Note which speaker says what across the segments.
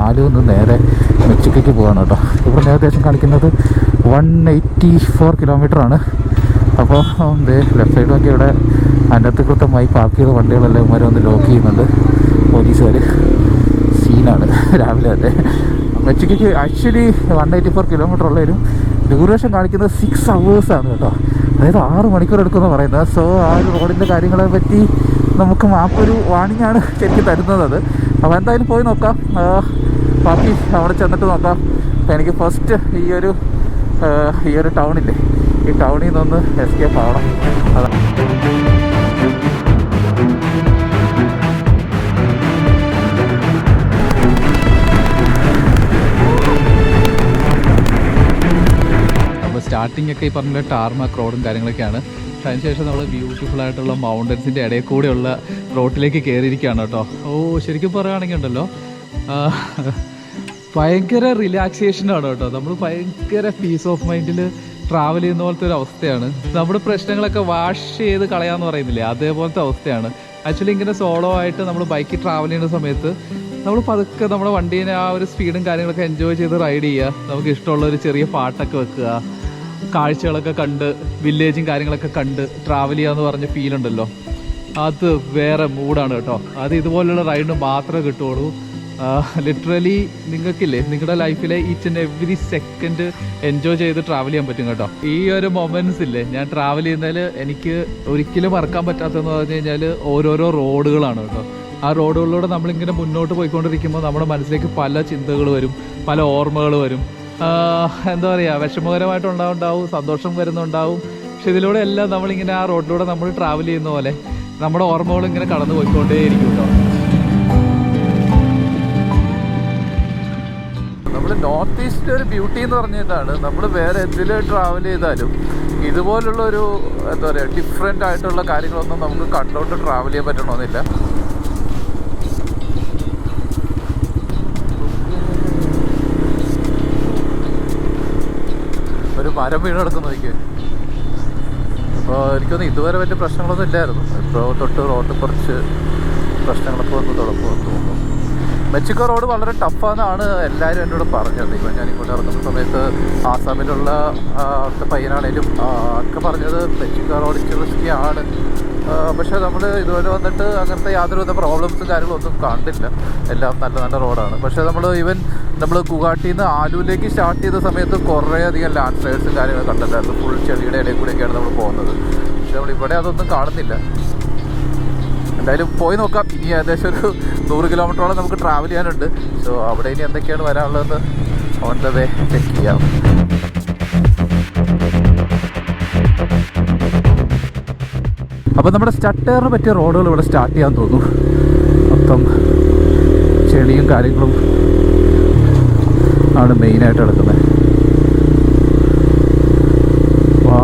Speaker 1: ആലുവിൽ നിന്ന് നേരെ മെക്സിക്കോയ്ക്ക് പോവാണ് കേട്ടോ. ഇവിടെ ഏകദേശം കാണിക്കുന്നത് 184 കിലോമീറ്ററാണ്. അപ്പോൾ ലെഫ്റ്റ് സൈഡ് നോക്കി ഇവിടെ അതിനകത്ത് കൃത്യമായി പാർക്ക് ചെയ്ത വണ്ടികളെല്ലാം ഇവന്മാരെ ഒന്ന് ലോക്ക് ചെയ്യുന്നുണ്ട് പോലീസുകാർ. സീനാണ് രാവിലെ തന്നെ. മെക്സിക്കോയ്ക്ക് ആക്ച്വലി 184 കിലോമീറ്റർ ഉള്ളതിനും ഡ്യൂറേഷൻ കാണിക്കുന്നത് 6 hours ആണ് കേട്ടോ. അതായത് 6 മണിക്കൂർ എടുക്കുമെന്ന് പറയുന്നത്. സോ ആ ഒരു റോഡിൻ്റെ കാര്യങ്ങളെ പറ്റി നമുക്ക് മാപ്പ് ഒരു വാണിംഗ് ആണ് ശരിക്കും തരുന്നത് അത്. അപ്പോൾ എന്തായാലും പോയി നോക്കാം, ബാക്കി അവിടെ ചെന്നിട്ട് നോക്കാം. അപ്പോൾ എനിക്ക് ഫസ്റ്റ് ഈ ഒരു ടൗണില്ലേ, ഈ ടൗണിൽ നിന്നൊന്ന് എസ്കേപ്പ് ആവണം. അതാണ് സ്റ്റാർട്ടിംഗ് ഒക്കെ ഈ പറഞ്ഞ ടാർമാക്ക് റോഡും കാര്യങ്ങളൊക്കെയാണ്. പക്ഷെ അതിനുശേഷം നമ്മൾ ബ്യൂട്ടിഫുൾ ആയിട്ടുള്ള മൗണ്ടൻസിൻ്റെ ഇടയിൽ കൂടെയുള്ള റോഡിലേക്ക് കയറിയിരിക്കുകയാണ് കേട്ടോ. ശരിക്കും പറയുകയാണെങ്കിൽ ഉണ്ടല്ലോ ഭയങ്കര റിലാക്സേഷനാണ് കേട്ടോ. നമ്മൾ ഭയങ്കര പീസ് ഓഫ് മൈൻഡിൽ ട്രാവൽ ചെയ്യുന്ന പോലത്തെ ഒരു അവസ്ഥയാണ്. നമ്മുടെ പ്രശ്നങ്ങളൊക്കെ വാഷ് ചെയ്ത് കളയാമെന്ന് പറയുന്നില്ലേ, അതേപോലത്തെ അവസ്ഥയാണ്. ആക്ച്വലി ഇങ്ങനെ സോളോ ആയിട്ട് നമ്മൾ ബൈക്കിൽ ട്രാവൽ ചെയ്യുന്ന സമയത്ത് നമ്മൾ പതുക്കെ നമ്മുടെ വണ്ടീനെ ആ ഒരു സ്പീഡും കാര്യങ്ങളൊക്കെ എൻജോയ് ചെയ്ത് റൈഡ് ചെയ്യുക. നമുക്ക് ഇഷ്ടമുള്ള ഒരു ചെറിയ പാട്ടൊക്കെ വെക്കുക, കാഴ്ചകളൊക്കെ കണ്ട് വില്ലേജും കാര്യങ്ങളൊക്കെ കണ്ട് ട്രാവൽ ചെയ്യാന്ന് പറഞ്ഞ ഫീലുണ്ടല്ലോ, അത് വേറെ മൂഡാണ് കേട്ടോ. അത് ഇതുപോലുള്ള റൈഡിന് മാത്രമേ കിട്ടുള്ളൂ. ലിറ്ററലി നിങ്ങൾക്കില്ലേ നിങ്ങളുടെ ലൈഫിലെ each and every second enjoy ചെയ്ത് ട്രാവൽ ചെയ്യാൻ പറ്റും കേട്ടോ. ഈ ഒരു മൊമെന്റ്സ് ഇല്ലേ ഞാൻ ട്രാവൽ ചെയ്യുന്നതിൽ എനിക്ക് ഒരിക്കലും മറക്കാൻ പറ്റാത്തതെന്ന് പറഞ്ഞു കഴിഞ്ഞാൽ ഓരോരോ റോഡുകളാണ് കേട്ടോ. ആ റോഡുകളിലൂടെ നമ്മളിങ്ങനെ മുന്നോട്ട് പോയിക്കൊണ്ടിരിക്കുമ്പോൾ നമ്മുടെ മനസ്സിലേക്ക് പല ചിന്തകൾ വരും, പല ഓർമ്മകൾ വരും. എന്താ പറയുക, വിഷമകരമായിട്ടുണ്ടാവും, സന്തോഷം വരുന്നുണ്ടാവും. പക്ഷെ ഇതിലൂടെ എല്ലാം നമ്മളിങ്ങനെ ആ റോഡിലൂടെ നമ്മൾ ട്രാവൽ ചെയ്യുന്ന പോലെ നമ്മുടെ ഓർമ്മകൾ ഇങ്ങനെ കടന്നു പോയിക്കൊണ്ടേയിരിക്കും കേട്ടോ. നമ്മൾ നോർത്ത് ഈസ്റ്റിലെ ഒരു ബ്യൂട്ടി എന്ന് പറഞ്ഞതാണ്, നമ്മൾ വേറെ എന്തിൽ ട്രാവൽ ചെയ്താലും ഇതുപോലുള്ളൊരു എന്താ പറയുക ഡിഫറെൻ്റ് ആയിട്ടുള്ള കാര്യങ്ങളൊന്നും നമുക്ക് കണ്ടോണ്ട് ട്രാവൽ ചെയ്യാൻ പറ്റണമെന്നില്ല. ഒരു മരം വീണ് കിടക്കുന്ന നോക്കിയേ. അപ്പോൾ എനിക്കൊന്നും ഇതുവരെ വലിയ പ്രശ്നങ്ങളൊന്നും ഇല്ലായിരുന്നു. ഇപ്പോൾ തൊട്ട് റോഡ് കുറച്ച് പ്രശ്നങ്ങളൊക്കെ വന്ന് തുടങ്ങുമെന്ന് തോന്നുന്നു. മെക്സിക്കോ റോഡ് വളരെ ടഫാണെന്നാണ് എല്ലാവരും എന്നോട് പറഞ്ഞത്. ഇപ്പം ഞാനിങ്ങോട്ട് ഇറങ്ങുന്ന സമയത്ത് ആസാമിലുള്ള അവിടുത്തെ പയ്യനാണേലും ഒക്കെ പറഞ്ഞത് മെക്സിക്കോ റോഡ് ഇച്ചിരി റിസ്ക്കിയാണ്. പക്ഷേ നമ്മൾ ഇതുവരെ വന്നിട്ട് അങ്ങനത്തെ യാതൊരുവിധ പ്രോബ്ലംസും കാര്യങ്ങളൊന്നും കണ്ടില്ല. എല്ലാം നല്ല നല്ല റോഡാണ്. പക്ഷേ നമ്മൾ ഗുവാഹട്ടിയിൽ നിന്ന് ആലുവിലേക്ക് സ്റ്റാർട്ട് ചെയ്ത സമയത്ത് കുറേയധികം ലാൻഡ് സ്ലൈഡ്സും കാര്യങ്ങളും കണ്ടിട്ടുണ്ടായിരുന്നു. ഫുൾ ചെടിയുടെ ഇടയിൽ കൂടെയൊക്കെയാണ് നമ്മൾ പോകുന്നത്. പക്ഷേ നമ്മളിവിടെ അതൊന്നും കാണുന്നില്ല. എന്തായാലും പോയി നോക്കാം. ഇനി ഏകദേശം ഒരു 100 കിലോമീറ്ററോളം നമുക്ക് ട്രാവൽ ചെയ്യാനുണ്ട്. സോ അവിടെ ഇനി എന്തൊക്കെയാണ് വരാനുള്ളതെന്ന് ഓൺ ദ വേ ചെക്ക് ചെയ്യാം. അപ്പോൾ നമ്മുടെ സ്റ്റട്ടറിന് പറ്റിയ റോഡുകൾ ഇവിടെ സ്റ്റാർട്ട് ചെയ്യാൻ തോന്നുന്നു. മൊത്തം ചെളിയും കാര്യങ്ങളും ആണ് മെയിനായിട്ട് എടുക്കുന്നത്. വാ,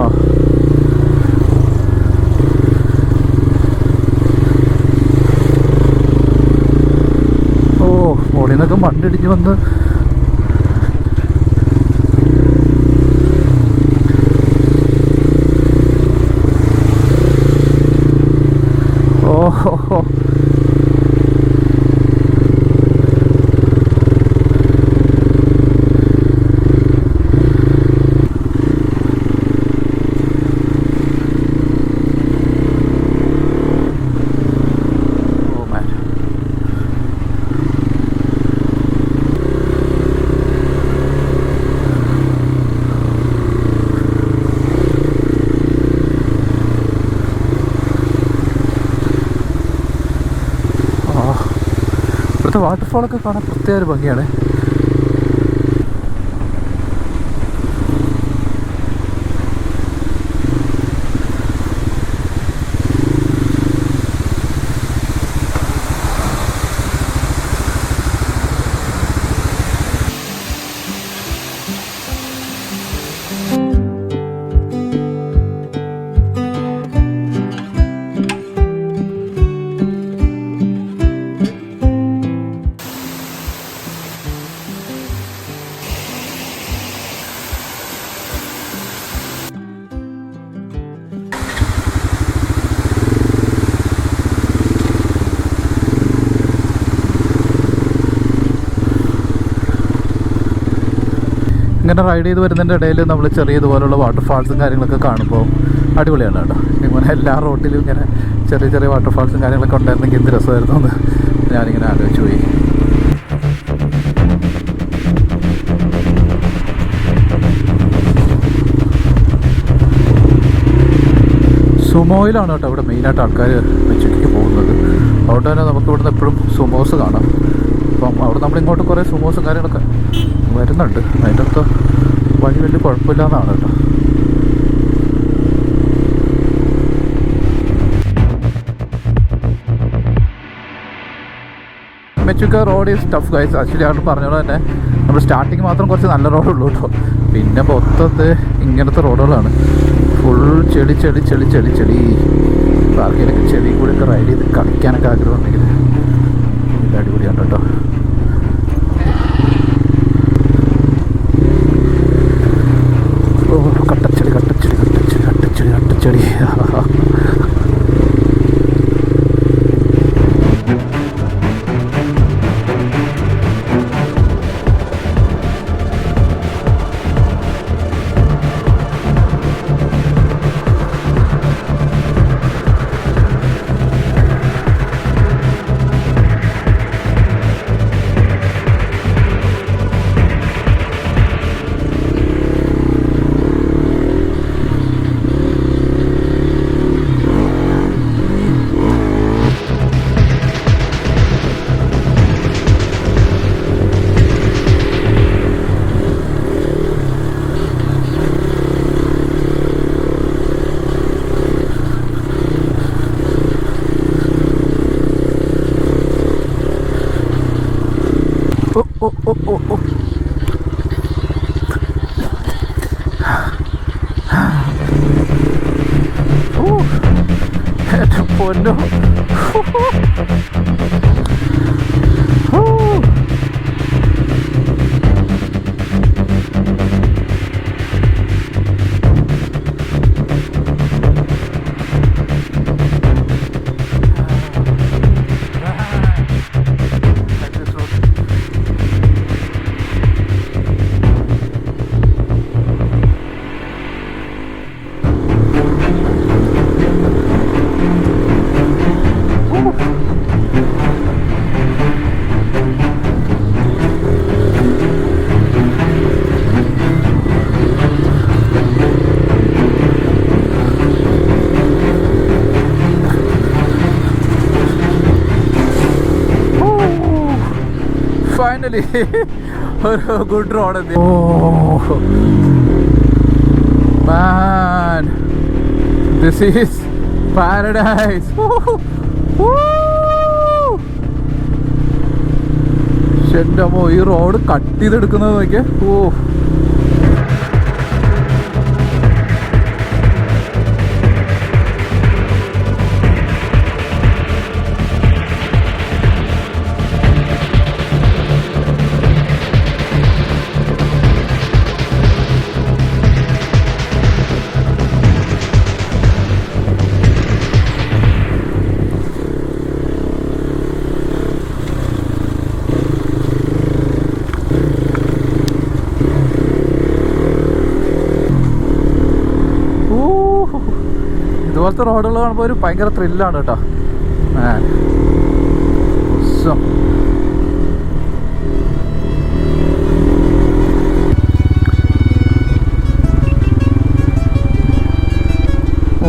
Speaker 1: മോളിൽ നിന്നൊക്കെ മണ്ണിടിഞ്ഞ് വന്ന് ഓഹോ. ഇവിടുത്തെ വാട്ടർഫോളൊക്കെ കാണാൻ പ്രത്യേക ഒരു ഭംഗിയാണ്. ഇങ്ങനെ റൈഡ് ചെയ്ത് വരുന്നതിൻ്റെ ഇടയിൽ നമ്മൾ ചെറിയ ഇതുപോലുള്ള വാട്ടർഫാൾസും കാര്യങ്ങളൊക്കെ കാണുമ്പോൾ അടിപൊളിയാണ് കേട്ടോ. ഇങ്ങനെ എല്ലാ റോട്ടിലും ഇങ്ങനെ ചെറിയ ചെറിയ വാട്ടർഫാൾസും കാര്യങ്ങളൊക്കെ ഉണ്ടായിരുന്നെങ്കിൽ എന്ത് രസമായിരുന്നു എന്ന് ഞാനിങ്ങനെ ആലോചിച്ച് പോയി. സുമോയിലാണ് കേട്ടോ ഇവിടെ മെയിനായിട്ട് ആൾക്കാർ മെച്ചുക്കിക്ക് പോകുന്നത്. അതുകൊണ്ട് തന്നെ നമുക്ക് ഇവിടുന്ന് എപ്പോഴും സുമോസ് കാണാം. അപ്പം അവിടെ നമ്മളിങ്ങോട്ട് കുറേ സുമോസും കാര്യങ്ങളൊക്കെ വരുന്നുണ്ട്. അതിൻ്റെ അടുത്ത് വഴി വലിയ കുഴപ്പമില്ലാന്നാണ് കേട്ടോ. Mechuka road is tough guys. Actually ആണ് പറഞ്ഞത് തന്നെ നമ്മൾ സ്റ്റാർട്ടിങ് മാത്രം കുറച്ച് നല്ല റോഡുള്ളൂ കേട്ടോ. പിന്നെ മൊത്തത്ത് ഇങ്ങനത്തെ റോഡുകളാണ്. ഫുൾ ചെളി ചെളി ചെളി ചെളി ചെളി. പാർക്കിലൊക്കെ ചെളി കൂടെയൊക്കെ റൈഡ് ചെയ്ത് കളിക്കാനൊക്കെ ആഗ്രഹം ഉണ്ടെങ്കിൽ ഇത് അടിപൊളിയാണ് കേട്ടോ. ഓ കട്ടച്ചെളി കട്ടച്ചെളി കട്ടച്ചെളി കട്ടച്ചെളി കട്ടച്ചെളി. പൊന്നോ ഫൈനലി ഒരു ഗുഡ് റോഡ് എത്തി. ഓ മാൻ, ദിസ് ഈസ് പാരഡൈസ്. എൻ്റെ അമ്മോ, ഈ റോഡ് കട്ട് ചെയ്തെടുക്കുന്നത് നോക്കിയേ. ഓ ഇതുപോലത്തെ റോഡുകൾ കാണുമ്പോൾ ഒരു ഭയങ്കര ത്രില്ലാണ് കേട്ടോ.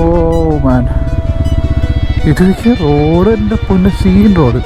Speaker 1: ഓ മാൻ, ഇതൊക്കെ റോഡ് എൻ്റെ പൊന്നെ സീൻ റോഡ്.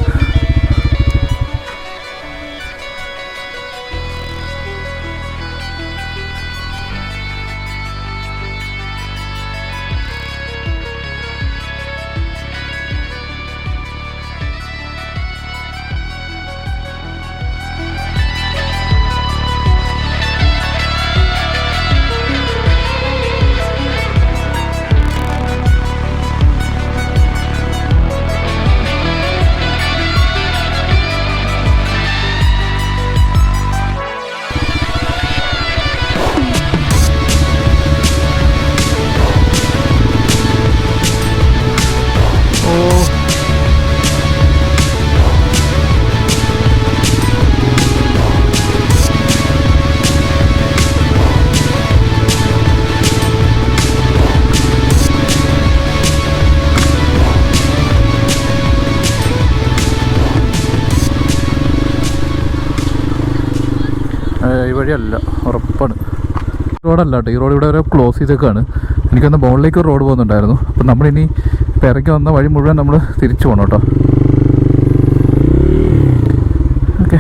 Speaker 1: ഈ വഴിയല്ല, ഉറപ്പാണ്. റോഡല്ല കേട്ടോ, ഈ റോഡ് ഇവിടെ വരെ ക്ലോസ് ചെയ്തേക്കാണ്. എനിക്കൊന്ന് ബോളിലേക്ക് ഒരു റോഡ് പോകുന്നുണ്ടായിരുന്നു. അപ്പം നമ്മളിനി ഇറക്കി വന്ന വഴി മുഴുവൻ നമ്മൾ തിരിച്ചു പോകണം കേട്ടോ. ഓക്കെ,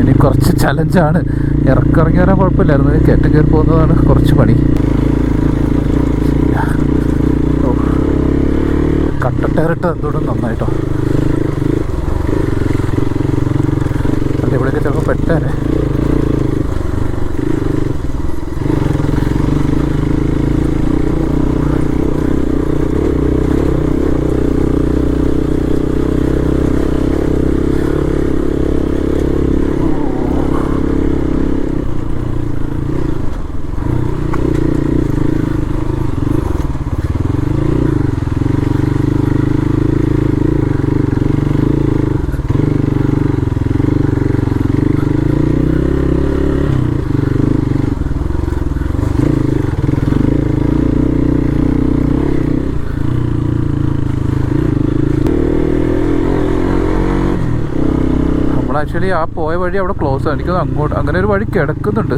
Speaker 1: ഇനി കുറച്ച് ചലഞ്ചാണ്. ഇറങ്ങി വരാൻ കുഴപ്പമില്ലായിരുന്നു, കയറ്റം കയറി പോകുന്നതാണ് കുറച്ച് പണി. കട്ടട്ടേറിട്ട് എന്തുകൊണ്ടും നന്നായിട്ടോ, അല്ല ഇവിടെയൊക്കെ ചിലപ്പോൾ പെട്ടേനെ. ആക്ച്വലി ആ പോയ വഴി അവിടെ ക്ലോസ് ആണ്. എനിക്കത് അങ്ങോട്ട് അങ്ങനെ ഒരു വഴി കിടക്കുന്നുണ്ട്,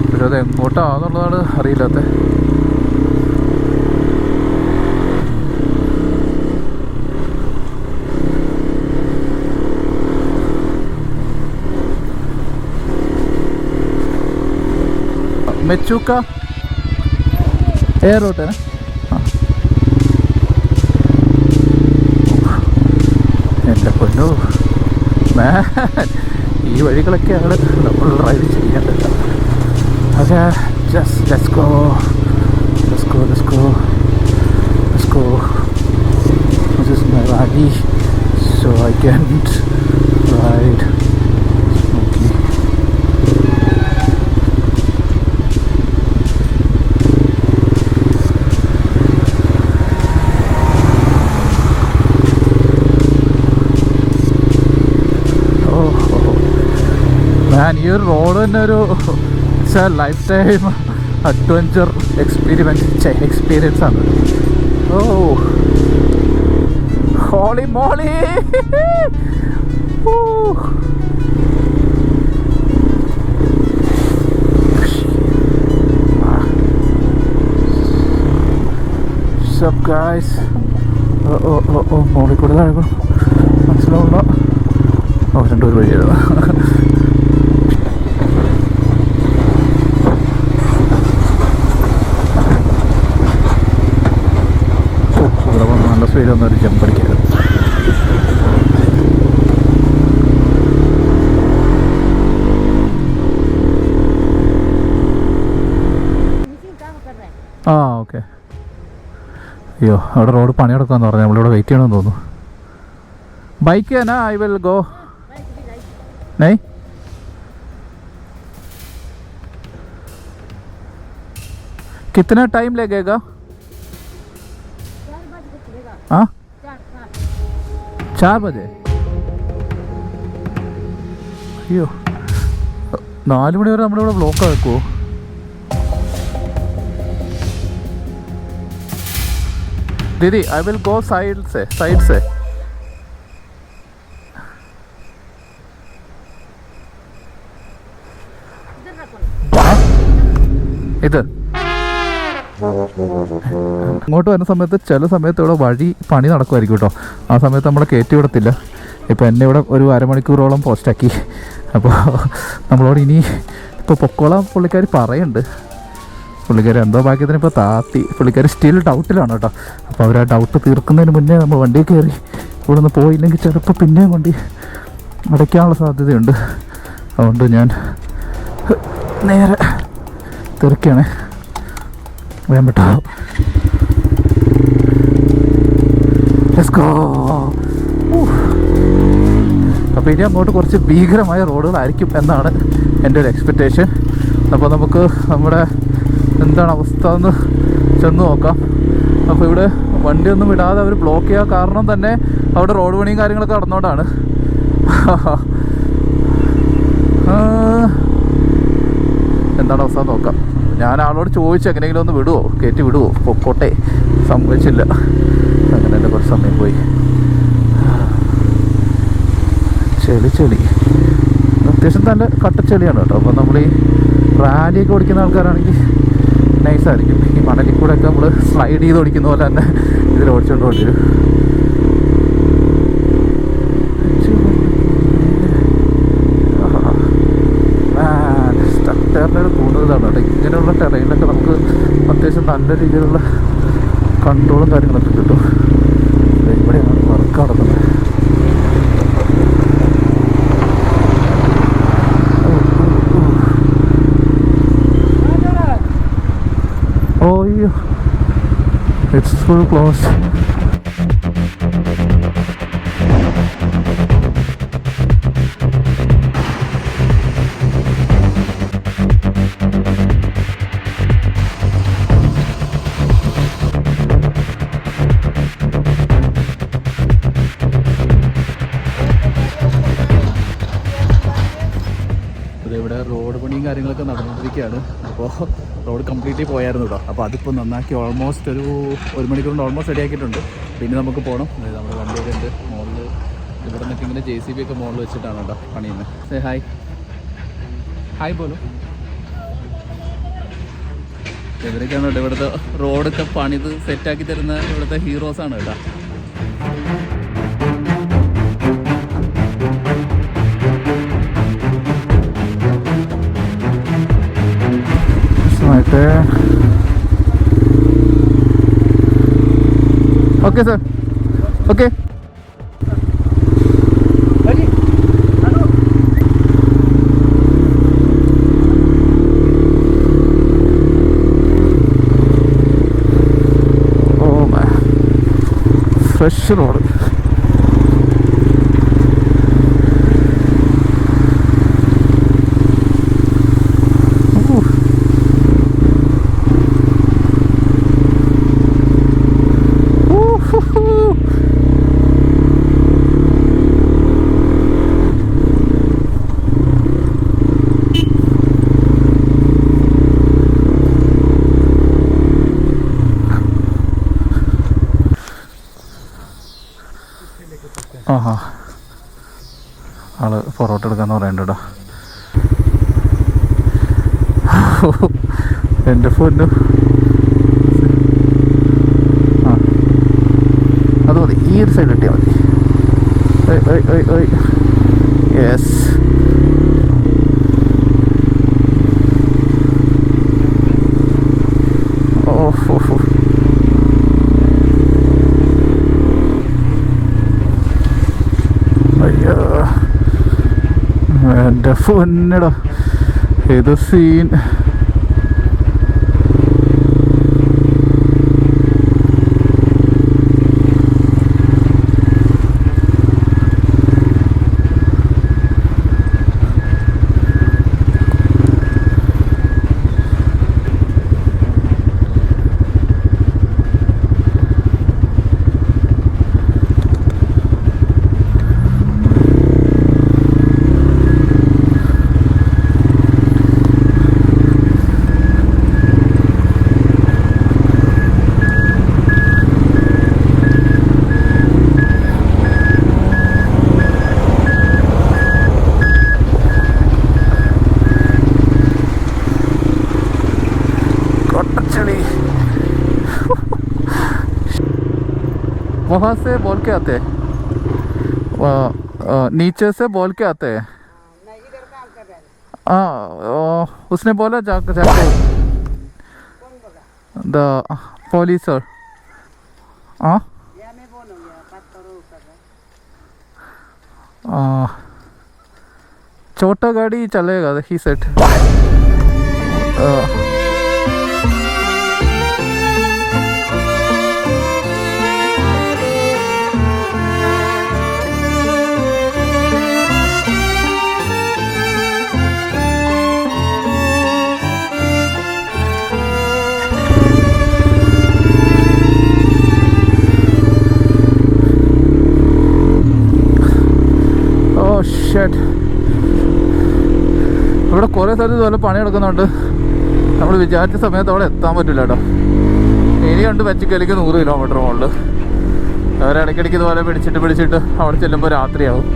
Speaker 1: പക്ഷെ അത് എങ്ങോട്ടാണെന്നുള്ളതാണ് അറിയില്ലാത്ത. മെച്ചൂക്ക ഏ റോട്ടേന എൻ്റെ പൊന്നോ, ഈ വഴികളൊക്കെയാണ് നമ്മൾ ഡ്രൈവ് ചെയ്യേണ്ടത്. പക്ഷേ let's go. This is my Rally, so I can't ride smoothly. ഈ ഒരു റോഡ് തന്നെ ഒരു ലൈഫ് ടൈം അഡ്വഞ്ചർ എക്സ്പീരിയൻസ് ആണ്. ഓ ഹോളി മോളി, സബ് ഗായ്സ്. മോളിൽ കൂടെ താഴെ മനസ്സിലാവുള്ള രണ്ടൂർ വഴിയായിരുന്നു. നല്ല സ്പീഡൊന്നും ഒരു ജമ്പ് അടിക്കരുത്. ആ ഓക്കെ. അയ്യോ, അവിടെ റോഡ് പണി നടക്കാമെന്ന് പറഞ്ഞു, നമ്മളിവിടെ വെയിറ്റ് ചെയ്യണമെന്ന് തോന്നുന്നു. ബൈക്ക് है ना, आई विल गो. नहीं कितना टाइम लगेगा? हाँ 4 बजे. അയ്യോ, 4 മണി വരെ നമ്മളിവിടെ ബ്ലോക്ക് ആക്കുമോ? दीदी आई विल गो साइड से ഇത് ഇങ്ങോട്ട് വരുന്ന സമയത്ത് ചില സമയത്ത് ഇവിടെ വഴി പണി നടക്കുമായിരിക്കും കേട്ടോ. ആ സമയത്ത് നമ്മളെ കയറ്റി വിടത്തില്ല. ഇപ്പോൾ എന്നെ ഇവിടെ ഒരു അരമണിക്കൂറോളം പോസ്റ്റാക്കി. അപ്പോൾ നമ്മളോട് ഇനി ഇപ്പോൾ പൊക്കോളാം പുള്ളിക്കാർ പറയുന്നുണ്ട്. പുള്ളിക്കാർ എന്തോ ഭാഗ്യത്തിന് ഇപ്പോൾ താത്തി. പുള്ളിക്കാർ സ്റ്റിൽ ഡൗട്ടിലാണ് കേട്ടോ. അപ്പോൾ അവർ ആ ഡൗട്ട് തീർക്കുന്നതിന് മുന്നേ നമ്മൾ വണ്ടിയിൽ കയറി ഇവിടെ നിന്ന് പോയില്ലെങ്കിൽ ചിലപ്പോൾ പിന്നെയും വണ്ടി അടയ്ക്കാനുള്ള സാധ്യതയുണ്ട്. അതുകൊണ്ട് ഞാൻ നേരെ തിരക്കാണ്, വേഗം പെട്ടോ. Let's go. അപ്പോൾ ഇനി അങ്ങോട്ട് കുറച്ച് ഭീകരമായ റോഡുകളായിരിക്കും എന്നാണ് എൻ്റെ ഒരു എക്സ്പെക്റ്റേഷൻ. അപ്പോൾ നമുക്ക് നമ്മുടെ എന്താണ് അവസ്ഥ എന്ന് ചെന്ന് നോക്കാം. അപ്പോൾ ഇവിടെ വണ്ടിയൊന്നും വിടാതെ അവർ ബ്ലോക്ക് ചെയ്യാൻ കാരണം തന്നെ അവിടെ റോഡ് പണിയും കാര്യങ്ങളൊക്കെ നടന്നുകൊണ്ടാണ്. എന്താണ് അവസ്ഥ നോക്കാം. ഞാൻ ആളോട് ചോദിച്ചു എങ്ങനെയെങ്കിലും ഒന്ന് വിടുമോ, കയറ്റി വിടുമോ, പൊക്കോട്ടെ
Speaker 2: സംഭവിച്ചില്ല. അങ്ങനെ തന്നെ കുറച്ച് സമയം പോയി. ചെളി അത്യാവശ്യം നല്ല കട്ടച്ചെളിയാണ് കേട്ടോ. അപ്പോൾ നമ്മൾ ഈ റാലിയൊക്കെ ഓടിക്കുന്ന ആൾക്കാരാണെങ്കിൽ നൈസായിരിക്കും. ഈ മണലിൽ കൂടെ ഒക്കെ നമ്മൾ സ്ലൈഡ് ചെയ്ത് ഓടിക്കുന്ന പോലെ തന്നെ ഇതിൽ ഓടിച്ചുകൊണ്ട് കൊണ്ടുവരും. സ്റ്റെയറിൻ്റെ കൂടുതലാണ് കേട്ടോ. ഇങ്ങനെയുള്ള ടെറയിലൊക്കെ നമുക്ക് അത്യാവശ്യം നല്ല രീതിയിലുള്ള കൺട്രോളും കാര്യങ്ങളൊക്കെ കിട്ടും. ഇവിടെയാണ് വർക്ക് നടക്കുന്നത്. Oh, it's full closed. ഇവിടെ റോഡ് പണിയും കാര്യങ്ങളൊക്കെ നടന്നുകൊണ്ടിരിക്കുകയാണ്. അപ്പോൾ റോഡ് കംപ്ലീറ്റ്ലി പോയായിരുന്നു കേട്ടോ. അപ്പോൾ അതിപ്പോൾ നന്നാക്കി ഓൾമോസ്റ്റ് ഒരു മണിക്കൂർ കൊണ്ട് ഓൾമോസ്റ്റ് റെഡിയാക്കിയിട്ടുണ്ട്. പിന്നെ നമുക്ക് പോകണം. നമ്മുടെ വണ്ടിയൊക്കെ ഉണ്ട് മുകളിൽ. ഇവിടെ നിന്നൊക്കെ ഇങ്ങനെ JCB ഒക്കെ മുകളിൽ വെച്ചിട്ടാണ് കേട്ടോ പണിയുന്നത്. ഹായ് പോലും ഇവരൊക്കെയാണ് കേട്ടോ ഇവിടുത്തെ റോഡൊക്കെ പണിത് സെറ്റാക്കി തരുന്ന ഇവിടുത്തെ ഹീറോസാണ് കേട്ടോ. Okay sir, okay. Oh man, fresh road. ആഹാ, ആള് പൊറോട്ട എടുക്കാന്ന് പറയണ്ടോ. എൻ്റെ ഫോനും ആ അത് മതി. ഈ ഒരു സൈഡ് കിട്ടിയാൽ മതി. യെസ്. ഓഹോ, അയ്യോ എൻ്റെ പൊന്നടാ, ഏത് സീൻ. वहाँ से बोल के आते हैं, नीचे से बोल के आते हैं। हाँ, उसने बोला जाके द पुलिस सर। हाँ छोटा गाड़ी चलेगा ही सेट। ഇവിടെ കുറേ സ്ഥലത്ത് ഇതുപോലെ പണി നടക്കുന്നുണ്ട്. നമ്മൾ വിചാരിച്ച സമയത്ത് അവിടെ എത്താൻ പറ്റില്ല കേട്ടോ. ഇനിയുണ്ട് മെച്ചിക്കലേക്ക് 100 കിലോമീറ്റർ മുകളിൽ. അവരിടയ്ക്കിടയ്ക്ക് ഇതുപോലെ പിടിച്ചിട്ട് അവിടെ ചെല്ലുമ്പോൾ രാത്രിയാവും.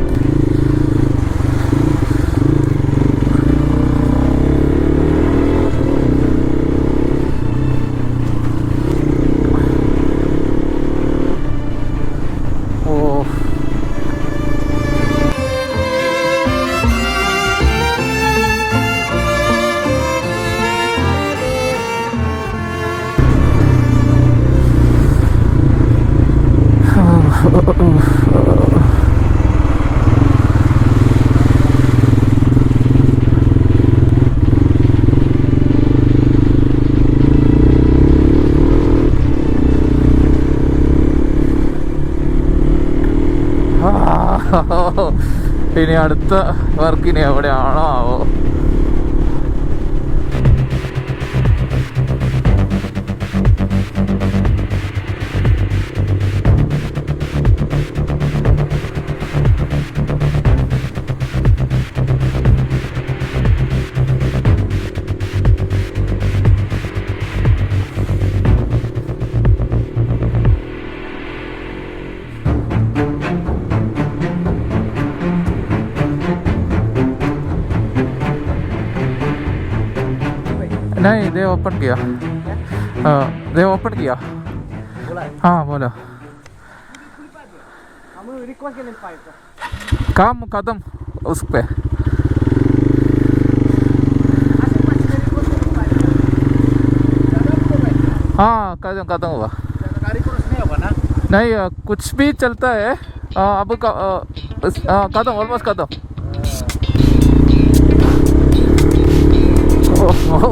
Speaker 2: ഇനി അടുത്ത വർക്കിന് എവിടെയാണോ ആവോ. नहीं दे ओपन किया. दे ओपन किया. हाँ बोलो. काम कदम उस पे. हाँ कदम हुआ. नहीं कुछ भी चलता है. अब कदम ऑलमोस्ट कदम.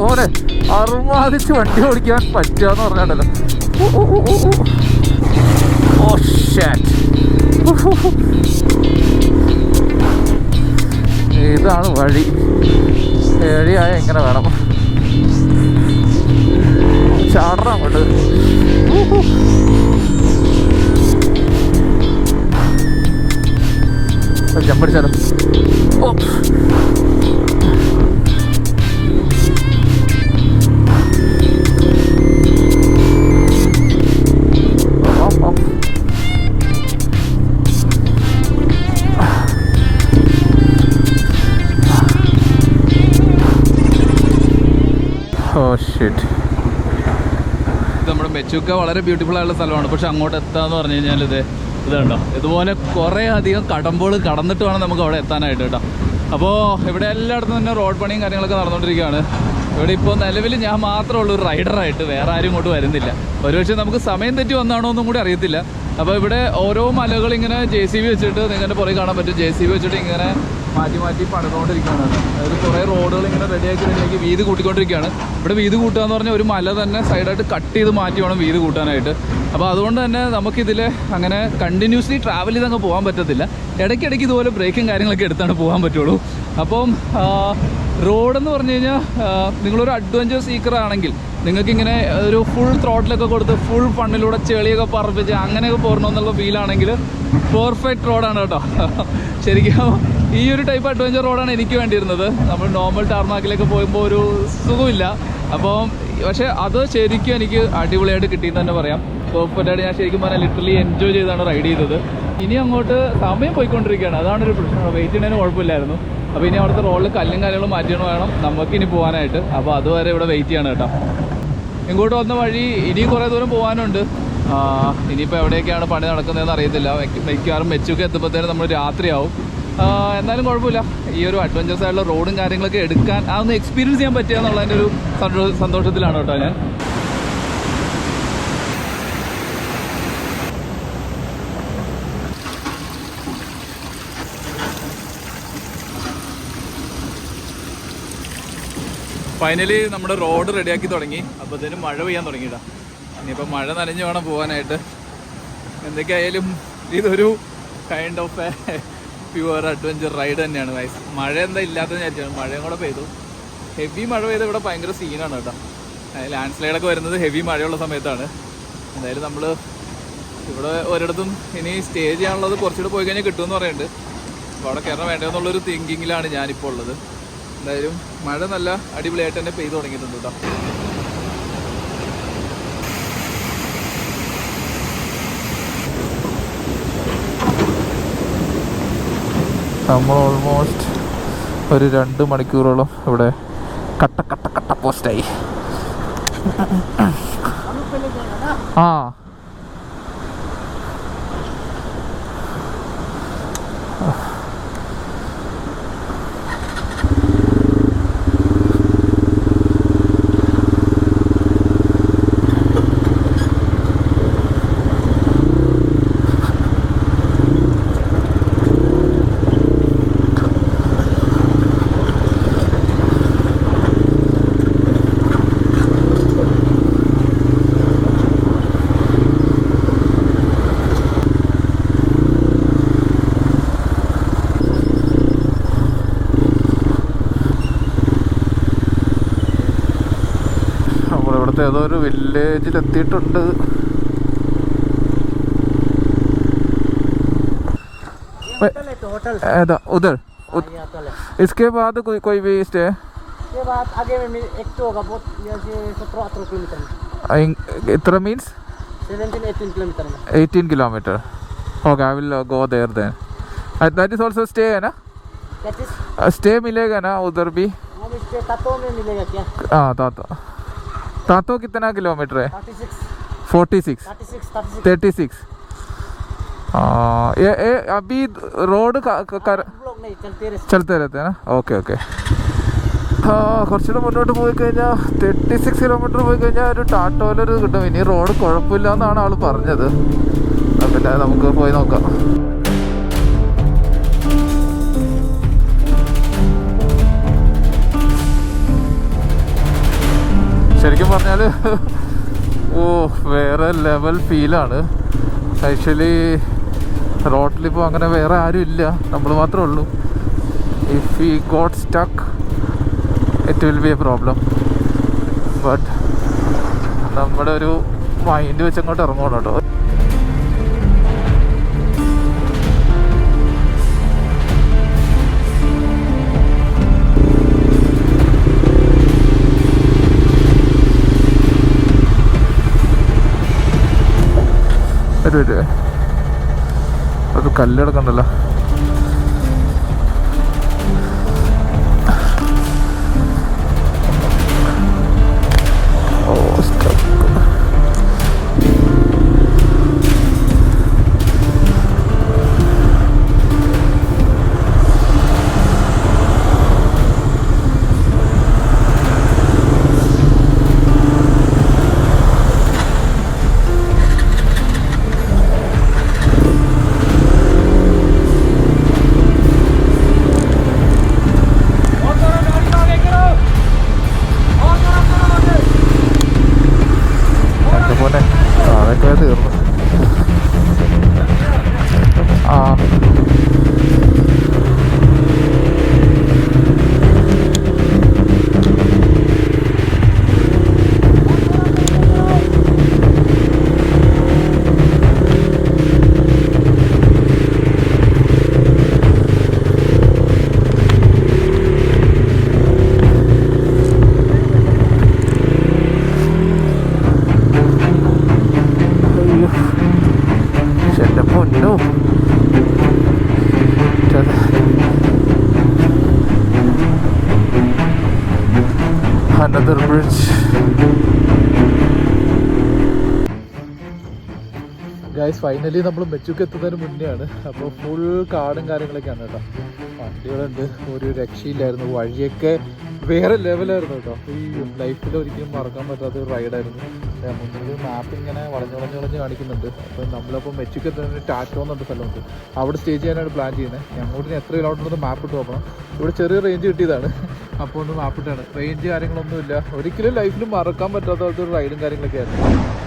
Speaker 2: ഓനെ അറുമാതിച്ച് വണ്ടി ഓടിക്കാൻ പറ്റുകയെന്ന് പറഞ്ഞാണ്ടല്ലോ. ഓ ഷാറ്റ്. ഇതാണ് വഴി. വഴിയായ എങ്ങനെ വേണം ചാടണം അങ്ങോട്ട്. ജമ്പടിച്ചാലോ. ഓ നമ്മുടെ മെച്ചുക്ക വളരെ ബ്യൂട്ടിഫുൾ ആയിട്ടുള്ള സ്ഥലമാണ്. പക്ഷെ അങ്ങോട്ട് എത്താന്ന് പറഞ്ഞു കഴിഞ്ഞാൽ ഇതുണ്ടോ, ഇതുപോലെ കുറേ അധികം കടമ്പുകൾ കടന്നിട്ട് വേണം നമുക്ക് അവിടെ എത്താനായിട്ട് കേട്ടോ. അപ്പോൾ ഇവിടെ എല്ലായിടത്തും തന്നെ റോഡ് പണിയും കാര്യങ്ങളൊക്കെ നടന്നുകൊണ്ടിരിക്കുകയാണ്. ഇവിടെ ഇപ്പോൾ നിലവിൽ ഞാൻ മാത്രമേ ഉള്ളൂ ഒരു റൈഡറായിട്ട്, വേറെ ആരും ഇങ്ങോട്ട് വരുന്നില്ല. ഒരുപക്ഷെ നമുക്ക് സമയം തെറ്റി വന്നാണോ എന്നും കൂടി അറിയത്തില്ല. അപ്പോൾ ഇവിടെ ഓരോ മലകൾ ഇങ്ങനെ JCB വെച്ചിട്ട് നിങ്ങളുടെ പുറകെ കാണാൻ പറ്റും. JCB വെച്ചിട്ട് ഇങ്ങനെ മാറ്റി പണിതുകൊണ്ടിരിക്കുകയാണ്. അതായത് കുറേ റോഡുകൾ ഇങ്ങനെ റെഡിയാക്കി വീതി കൂട്ടിക്കൊണ്ടിരിക്കുകയാണ്. ഇവിടെ വീതി കൂട്ടുക എന്ന് പറഞ്ഞാൽ ഒരു മല തന്നെ സൈഡായിട്ട് കട്ട് ചെയ്ത് മാറ്റി വേണം വീതി കൂട്ടാനായിട്ട്. അപ്പോൾ അതുകൊണ്ട് തന്നെ നമുക്കിതിൽ അങ്ങനെ കണ്ടിന്യൂസ്ലി ട്രാവൽ ചെയ്തങ്ങ് പോകാൻ പറ്റത്തില്ല. ഇടയ്ക്കിടയ്ക്ക് ഇതുപോലെ ബ്രേക്കും കാര്യങ്ങളൊക്കെ എടുത്താണ് പോകാൻ പറ്റുള്ളൂ. അപ്പം റോഡെന്ന് പറഞ്ഞു കഴിഞ്ഞാൽ നിങ്ങളൊരു അഡ്വഞ്ചർ സീക്കർ ആണെങ്കിൽ നിങ്ങൾക്കിങ്ങനെ ഒരു ഫുൾ ത്രോട്ടിലൊക്കെ കൊടുത്ത് ഫുൾ ഫണ്ണിലൂടെ ചെളിയൊക്കെ പറപ്പിച്ച് അങ്ങനെയൊക്കെ പോരണമെന്നുള്ള ഫീലാണെങ്കിൽ പെർഫെക്റ്റ് റോഡാണ് കേട്ടോ. ശരിക്കും ഈ ഒരു ടൈപ്പ് അഡ്വഞ്ചർ റോഡാണ് എനിക്ക് വേണ്ടിയിരുന്നത്. നമ്മൾ നോർമൽ ടാർമാക്കിലൊക്കെ പോകുമ്പോൾ ഒരു സുഖമില്ല. അപ്പം പക്ഷേ അത് ശരിക്കും എനിക്ക് അടിപൊളിയായിട്ട് കിട്ടിയെന്ന് തന്നെ പറയാം. പെർഫെക്റ്റായിട്ട് ഞാൻ ശരിക്കും പറഞ്ഞാൽ ലിറ്ററലി എൻജോയ് ചെയ്താണ് റൈഡ് ചെയ്തത്. ഇനി അങ്ങോട്ട് സമയം പോയിക്കൊണ്ടിരിക്കുകയാണ്, അതാണൊരു പ്രശ്നം. വെയിറ്റ് ചെയ്യുന്നതിന് കുഴപ്പമില്ലായിരുന്നു. അപ്പോൾ ഇനി അവിടുത്തെ റോഡിൽ കല്ലും കാര്യങ്ങളും മാറ്റിയാണ് വേണം നമുക്കിനി പോകാനായിട്ട്. അപ്പോൾ അതുവരെ ഇവിടെ വെയിറ്റ് ചെയ്യണം കേട്ടോ. ഇങ്ങോട്ട് വന്ന വഴി ഇനിയും കുറേ ദൂരം പോകാനുണ്ട്. ഇനിയിപ്പോൾ എവിടെയൊക്കെയാണ് പണി നടക്കുന്നതെന്ന് അറിയത്തില്ല. മിക്കവാറും മെച്ചൊക്കെ എത്തുമ്പോഴത്തേനും നമ്മൾ രാത്രിയാവും. എന്നാലും കുഴപ്പമില്ല. ഈ ഒരു അഡ്വഞ്ചറസ് ആയിട്ടുള്ള റോഡും കാര്യങ്ങളൊക്കെ എടുക്കാൻ അതൊന്ന് എക്സ്പീരിയൻസ് ചെയ്യാൻ പറ്റുക എന്നുള്ളതിൻ്റെ ഒരു സന്തോഷത്തിലാണ് കേട്ടോ ഞാൻ. ഫൈനലി നമ്മുടെ റോഡ് റെഡിയാക്കി തുടങ്ങി. അപ്പോഴത്തേനും മഴ പെയ്യാൻ തുടങ്ങിയിട്ടാ. ഇനിയിപ്പോൾ മഴ നനഞ്ഞ് വേണം പോകാനായിട്ട്. എന്തൊക്കെയായാലും ഇതൊരു kind of A pure adventure ride തന്നെയാണ് വൈസ്. മഴ എന്താ ഇല്ലാത്തതെന്ന് വിചാരിച്ചാണ്, മഴയും കൂടെ പെയ്തു. ഹെവി മഴ പെയ്ത് ഇവിടെ ഭയങ്കര സീനാണ് കേട്ടോ. ലാൻഡ് സ്ലൈഡൊക്കെ വരുന്നത് ഹെവി മഴയുള്ള സമയത്താണ്. എന്തായാലും നമ്മൾ ഇവിടെ ഒരിടത്തും ഇനി സ്റ്റേ ചെയ്യാനുള്ളത് കുറച്ചുകൂടെ പോയി കഴിഞ്ഞാൽ കിട്ടുമെന്ന് പറയുന്നുണ്ട്. അപ്പോൾ അവിടെ കയറാൻ വേണ്ടതെന്നുള്ളൊരു തിങ്കിങ്ങിലാണ് ഞാനിപ്പോൾ ഉള്ളത്. എന്തായാലും മഴ നല്ല അടിപൊളിയായിട്ട് തന്നെ പെയ്ത് തുടങ്ങിയിട്ടുണ്ട് കേട്ടോ.
Speaker 1: നമ്മൾ ഓൾമോസ്റ്റ് ഒരു 2 മണിക്കൂറോളം ഇവിടെ കട്ട പോസ്റ്റായി. ആ ഏതോ ഒരു വില്ലേജിലെത്തിയിട്ടുണ്ട്. ഏതാ ഉധർ? इसके बाद कोई भी स्टे?
Speaker 3: के बाद आगे में एक तो होगा बहुत यहाँ से 17-18 किलोमीटर में.
Speaker 1: इतना मीन्स
Speaker 3: 17-18 किलोमीटर में.
Speaker 1: 18 kilometre. Okay, I will go there then. That is also stay है ना? स्टे मिलेगा ना उधर भी?
Speaker 3: स्टे तातो में मिलेगा क्या?
Speaker 1: हाँ तातो कितना किलोमीटर है?
Speaker 3: 36.
Speaker 1: 36. ये अभी रोड चलते रहते हैं ना? ഓക്കെ കുറച്ചുകൂടെ മുന്നോട്ട് പോയി കഴിഞ്ഞാൽ 36 കിലോമീറ്റർ പോയി കഴിഞ്ഞാൽ ഒരു ടാറ്റോയിലൊരു കിട്ടും. ഇനി റോഡ് കുഴപ്പമില്ല എന്നാണ് ആൾ പറഞ്ഞത്. പിന്നെ നമുക്ക് പോയി നോക്കാം. ശരിക്കും പറഞ്ഞാൽ വേറെ ലെവൽ ഫീലാണ്. ആക്ച്വലി റോഡിലിപ്പോൾ അങ്ങനെ വേറെ ആരും ഇല്ല, നമ്മൾ മാത്രമേ ഉള്ളൂ. If we got stuck it will be A problem. But നമ്മുടെ ഒരു മൈൻഡ് വെച്ച് അങ്ങോട്ട് ഇറങ്ങണം കേട്ടോ. അത് കല്ലെടുക്കണ്ടല്ലോ. തീർന്നു. Another bridge. ഗൈസ് ഫൈനലി നമ്മൾ മെച്ചുക്ക് എത്തുന്നതിന് മുന്നെയാണ്. അപ്പോൾ ഫുൾ കാടും കാര്യങ്ങളൊക്കെയാണ് കേട്ടോ. വണ്ടികളുണ്ട്, ഒരു രക്ഷയില്ലായിരുന്നു. വഴിയൊക്കെ വേറെ ലെവലായിരുന്നു കേട്ടോ. ഈ ലൈഫിൽ ഒരിക്കലും മറക്കാൻ പറ്റാത്ത ഒരു റൈഡായിരുന്നു. മുന്നിൽ മാപ്പ് ഇങ്ങനെ വളഞ്ഞ് കാണിക്കുന്നുണ്ട്. അപ്പോൾ നമ്മളപ്പോൾ മെച്ചുക്ക് എത്തുന്നതിന് ടാറ്റോ എന്നുണ്ട് സ്ഥലമുണ്ട്, അവിടെ സ്റ്റേ ചെയ്യാനാണ് പ്ലാൻ ചെയ്യുന്നത്. ഞങ്ങോട്ട് എത്ര കിലോമീറ്റർ മാപ്പ് ഇട്ട് നോക്കണം. ഇവിടെ ചെറിയ റേഞ്ച് കിട്ടിയതാണ്, അപ്പോൾ ഒന്ന് മാപ്പ് ഇട്ടാണ്. റേഞ്ച് കാര്യങ്ങളൊന്നുമില്ല. ഒരിക്കലും ലൈഫിൽ മറക്കാൻ പറ്റാത്ത ഒരു റൈഡും കാര്യങ്ങളൊക്കെ ആയിരുന്നു.